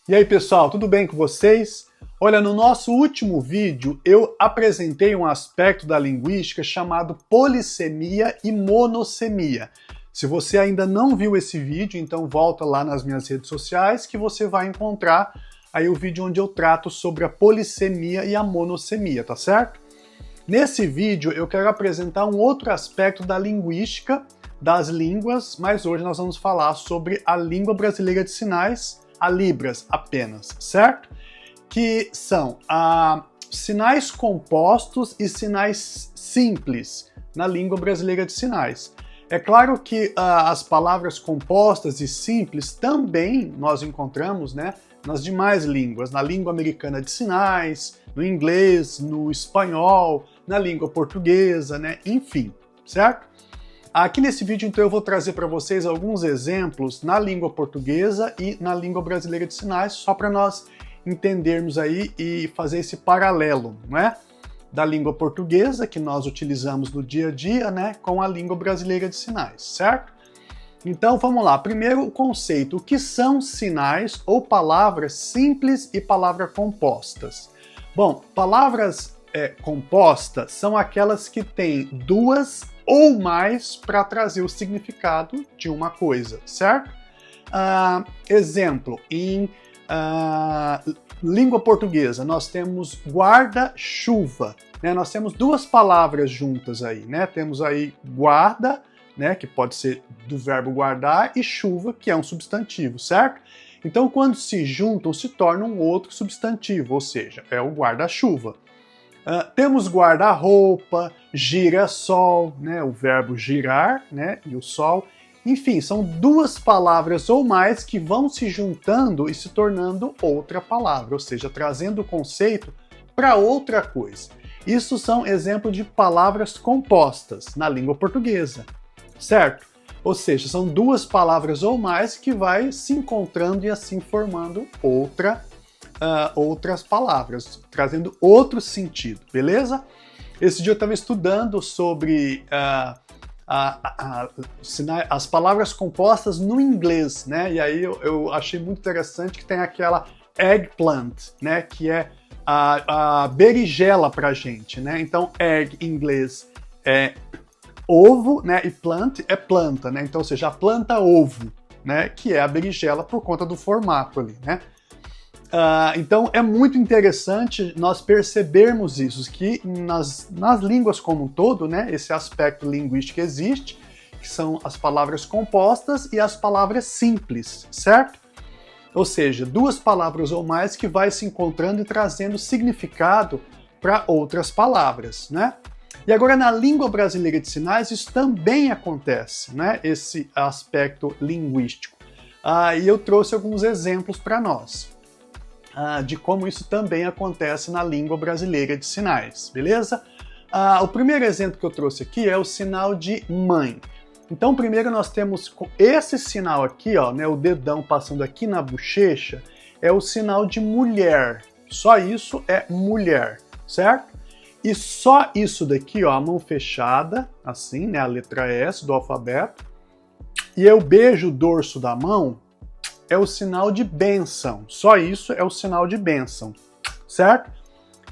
E aí pessoal, tudo bem com vocês? Olha, no nosso último vídeo eu apresentei um aspecto da linguística chamado polissemia e monossemia. Se você ainda não viu esse vídeo, então volta lá nas minhas redes sociais que você vai encontrar aí o vídeo onde eu trato sobre a polissemia e a monossemia, tá certo? Nesse vídeo eu quero apresentar um outro aspecto da linguística das línguas, mas hoje nós vamos falar sobre a língua brasileira de sinais, a Libras apenas, certo? Que são sinais compostos e sinais simples na língua brasileira de sinais. É claro que as palavras compostas e simples também nós encontramos, né, nas demais línguas, na língua americana de sinais, no inglês, no espanhol, na língua portuguesa, né, enfim, certo? Aqui nesse vídeo, então, eu vou trazer para vocês alguns exemplos na língua portuguesa e na língua brasileira de sinais, só para nós entendermos aí e fazer esse paralelo, né? Da língua portuguesa, que nós utilizamos no dia a dia, né? Com a língua brasileira de sinais, certo? Então, vamos lá. Primeiro, o conceito. O que são sinais ou palavras simples e palavras compostas? Bom, palavras compostas são aquelas que têm duas ou mais para trazer o significado de uma coisa, certo? Exemplo, em língua portuguesa, nós temos guarda-chuva, né? Nós temos duas palavras juntas aí, né? Temos aí guarda, né? Que pode ser do verbo guardar, e chuva, que é um substantivo, certo? Então, quando se juntam, se torna um outro substantivo, ou seja, é o guarda-chuva. Temos guarda-roupa, gira-sol, né, o verbo girar, né, e o sol. Enfim, são duas palavras ou mais que vão se juntando e se tornando outra palavra, ou seja, trazendo o conceito para outra coisa. Isso são exemplos de palavras compostas na língua portuguesa, certo? Ou seja, são duas palavras ou mais que vai se encontrando e assim formando outras palavras, trazendo outro sentido, beleza? Esse dia eu estava estudando sobre as palavras compostas no inglês, né? E aí eu achei muito interessante que tem aquela eggplant, né? Que é a berinjela pra gente, né? Então, egg em inglês é ovo, né? E plant é planta, né? Então, ou seja, a planta ovo, né? Que é a berinjela por conta do formato ali, né? Então é muito interessante nós percebermos isso, que nas línguas como um todo, né, esse aspecto linguístico existe, que são as palavras compostas e as palavras simples, certo? Ou seja, duas palavras ou mais que vai se encontrando e trazendo significado para outras palavras, né? E agora na língua brasileira de sinais isso também acontece, né, esse aspecto linguístico. E eu trouxe alguns exemplos para nós. De como isso também acontece na língua brasileira de sinais, beleza? O primeiro exemplo que eu trouxe aqui é o sinal de mãe. Então, primeiro nós temos esse sinal aqui, ó, né, o dedão passando aqui na bochecha, é o sinal de mulher. Só isso é mulher, certo? E só isso daqui, ó, a mão fechada, assim, né, a letra S do alfabeto, e eu beijo o dorso da mão, é o sinal de bênção. Só isso é o sinal de bênção, certo?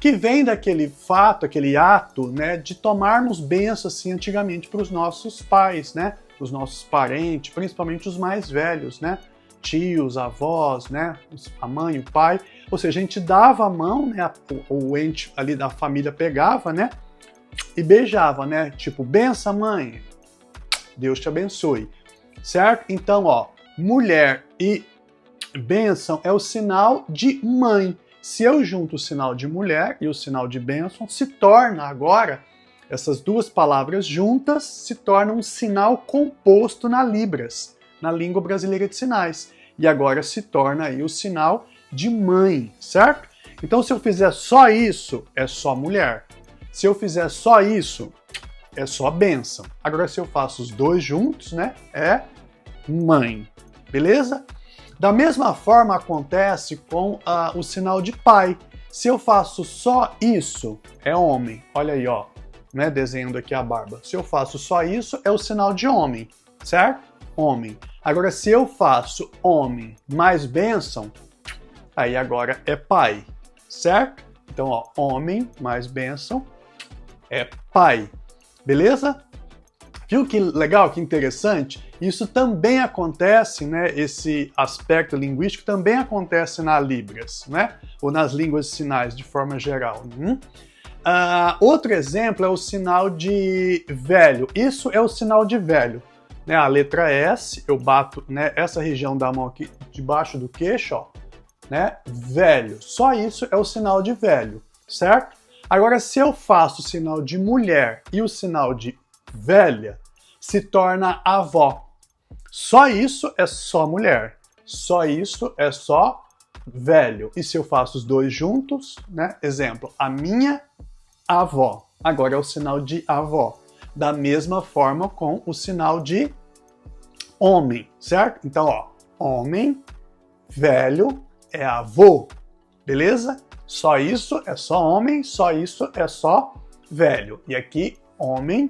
Que vem daquele fato, aquele ato, né, de tomarmos bênção assim antigamente para os nossos pais, né? Os nossos parentes, principalmente os mais velhos, né? Tios, avós, né? A mãe, o pai. Ou seja, a gente dava a mão, né? O ente ali da família pegava, né? E beijava, né? Tipo, benção, mãe. Deus te abençoe. Certo? Então, ó, mulher e bênção é o sinal de mãe. Se eu junto o sinal de mulher e o sinal de bênção, se torna agora, essas duas palavras juntas, se tornam um sinal composto na Libras, na língua brasileira de sinais. E agora se torna aí o sinal de mãe, certo? Então se eu fizer só isso, é só mulher. Se eu fizer só isso, é só bênção. Agora se eu faço os dois juntos, né, é mãe. Beleza? Da mesma forma acontece com o sinal de pai. Se eu faço só isso, é homem. Olha aí, ó, né, desenhando aqui a barba. Se eu faço só isso, é o sinal de homem, certo? Homem. Agora, se eu faço homem mais bênção, aí agora é pai, certo? Então, ó, homem mais bênção é pai, beleza? Viu que legal, que interessante? Isso também acontece, né? Esse aspecto linguístico também acontece na Libras, né? Ou nas línguas de sinais de forma geral. Outro exemplo é o sinal de velho. Isso é o sinal de velho. Né? A letra S, eu bato, né, essa região da mão aqui debaixo do queixo, ó, né? Velho. Só isso é o sinal de velho, certo? Agora, se eu faço o sinal de mulher e o sinal de velha, se torna avó. Só isso é só mulher. Só isso é só velho. E se eu faço os dois juntos, né? Exemplo, a minha avó. Agora é o sinal de avó. Da mesma forma com o sinal de homem, certo? Então, ó, homem, velho é avô, beleza? Só isso é só homem, só isso é só velho. E aqui, homem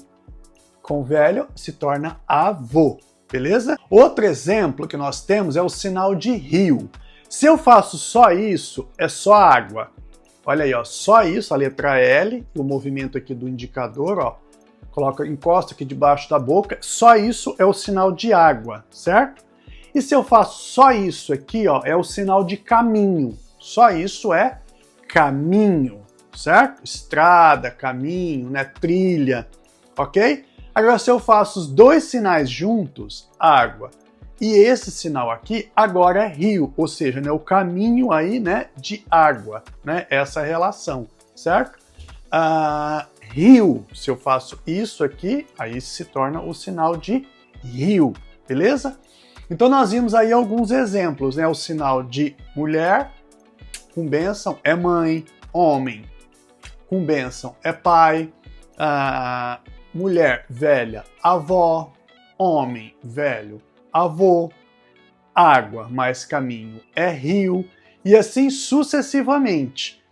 com velho se torna avô, beleza? Outro exemplo que nós temos é o sinal de rio. Se eu faço só isso, é só água. Olha aí, ó, só isso, a letra L, o movimento aqui do indicador, ó, encosta aqui debaixo da boca, só isso é o sinal de água, certo? E se eu faço só isso aqui, ó, é o sinal de caminho. Só isso é caminho, certo? Estrada, caminho, né, trilha, ok? Agora, se eu faço os dois sinais juntos, água, e esse sinal aqui, agora é rio, ou seja, né, o caminho aí, né, de água, né, essa relação, certo? Rio, se eu faço isso aqui, aí se torna o sinal de rio, beleza? Então nós vimos aí alguns exemplos, né, o sinal de mulher com bênção é mãe, homem com bênção é pai, mulher velha, avó, homem velho, avô, água mais caminho é rio, e assim sucessivamente.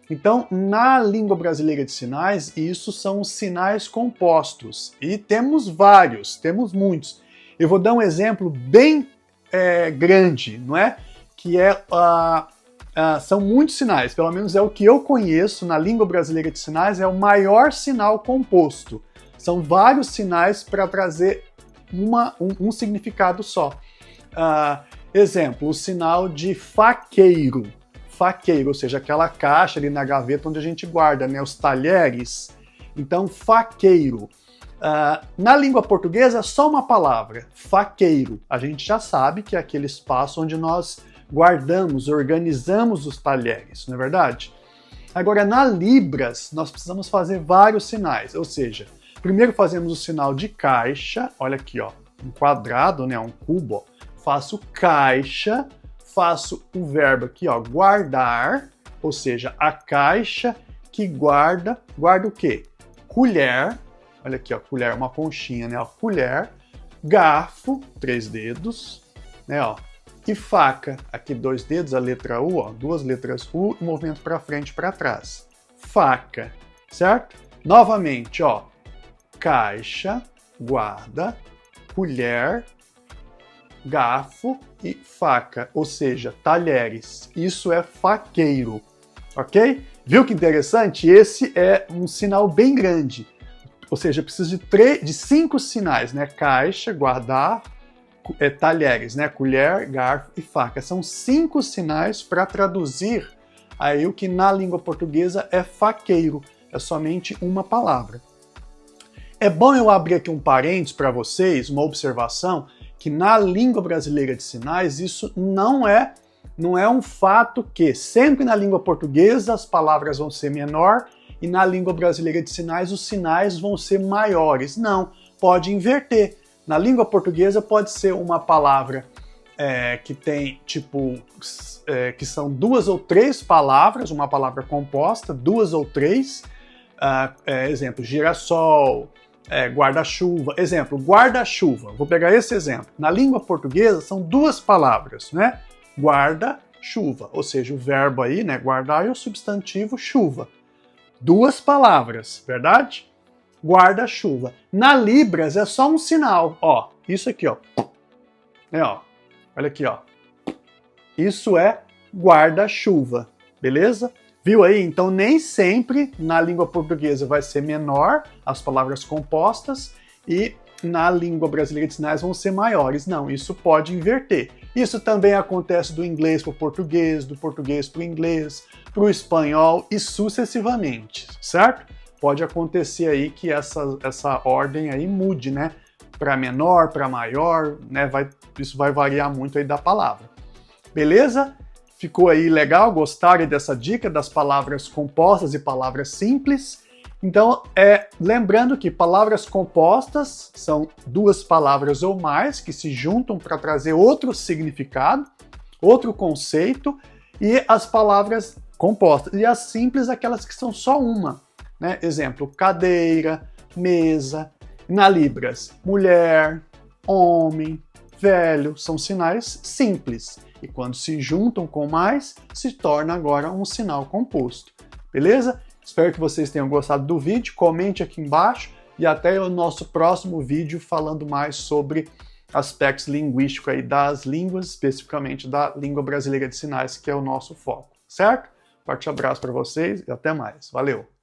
Então, na língua brasileira de sinais, isso são os sinais compostos. E temos vários, temos muitos. Eu vou dar um exemplo bem grande, não é? Que é são muitos sinais, pelo menos é o que eu conheço na língua brasileira de sinais, é o maior sinal composto. São vários sinais para trazer um significado só. Exemplo, o sinal de faqueiro. Faqueiro, ou seja, aquela caixa ali na gaveta onde a gente guarda, né, os talheres. Então, faqueiro. Na língua portuguesa é só uma palavra, faqueiro. A gente já sabe que é aquele espaço onde nós guardamos, organizamos os talheres, não é verdade? Agora, na Libras, nós precisamos fazer vários sinais, ou seja, primeiro fazemos o sinal de caixa, olha aqui, ó, um quadrado, né, um cubo, ó. Faço caixa, faço o verbo aqui, ó, guardar, ou seja, a caixa que guarda o quê? Colher, olha aqui, ó, colher, uma conchinha, né, ó, colher, garfo, 3 dedos, né, ó, e faca, aqui 2 dedos, a letra U, ó, 2 letras U, e movimento para frente e para trás. Faca, certo? Novamente, ó, caixa, guarda, colher, garfo e faca, ou seja, talheres. Isso é faqueiro, ok? Viu que interessante? Esse é um sinal bem grande, ou seja, preciso de 5 sinais, né? Caixa, guardar, talheres, né? Colher, garfo e faca. São 5 sinais para traduzir aí o que na língua portuguesa é faqueiro. É somente uma palavra. É bom eu abrir aqui um parênteses para vocês, uma observação, que na língua brasileira de sinais isso não é um fato que sempre na língua portuguesa as palavras vão ser menor e na língua brasileira de sinais os sinais vão ser maiores. Não, pode inverter. Na língua portuguesa pode ser uma palavra que tem tipo que são 2 ou 3 palavras, uma palavra composta, 2 ou 3. Exemplo, girassol, guarda-chuva. Exemplo, guarda-chuva. Vou pegar esse exemplo. Na língua portuguesa são 2 palavras, né? Guarda-chuva, ou seja, o verbo aí, né, guardar e o substantivo chuva. 2 palavras, verdade? Guarda-chuva. Na Libras é só um sinal, ó. Isso aqui, ó. Ó. Olha aqui, ó. Isso é guarda-chuva, beleza? Viu aí? Então nem sempre na língua portuguesa vai ser menor as palavras compostas e na língua brasileira de sinais vão ser maiores. Não, isso pode inverter. Isso também acontece do inglês para o português, do português para o inglês, para o espanhol e sucessivamente, certo? Pode acontecer aí que essa ordem aí mude, né? Para menor, para maior, né? Isso vai variar muito aí da palavra. Beleza? Ficou aí legal? Gostaram dessa dica das palavras compostas e palavras simples? Então, lembrando que palavras compostas são duas palavras ou mais que se juntam para trazer outro significado, outro conceito, e as palavras compostas. E as simples, aquelas que são só uma. Né? Exemplo, cadeira, mesa. Na Libras, mulher, homem, velho, são sinais simples. E quando se juntam com mais, se torna agora um sinal composto. Beleza? Espero que vocês tenham gostado do vídeo, comente aqui embaixo e até o nosso próximo vídeo falando mais sobre aspectos linguísticos aí das línguas, especificamente da língua brasileira de sinais, que é o nosso foco, certo? Forte abraço para vocês e até mais. Valeu!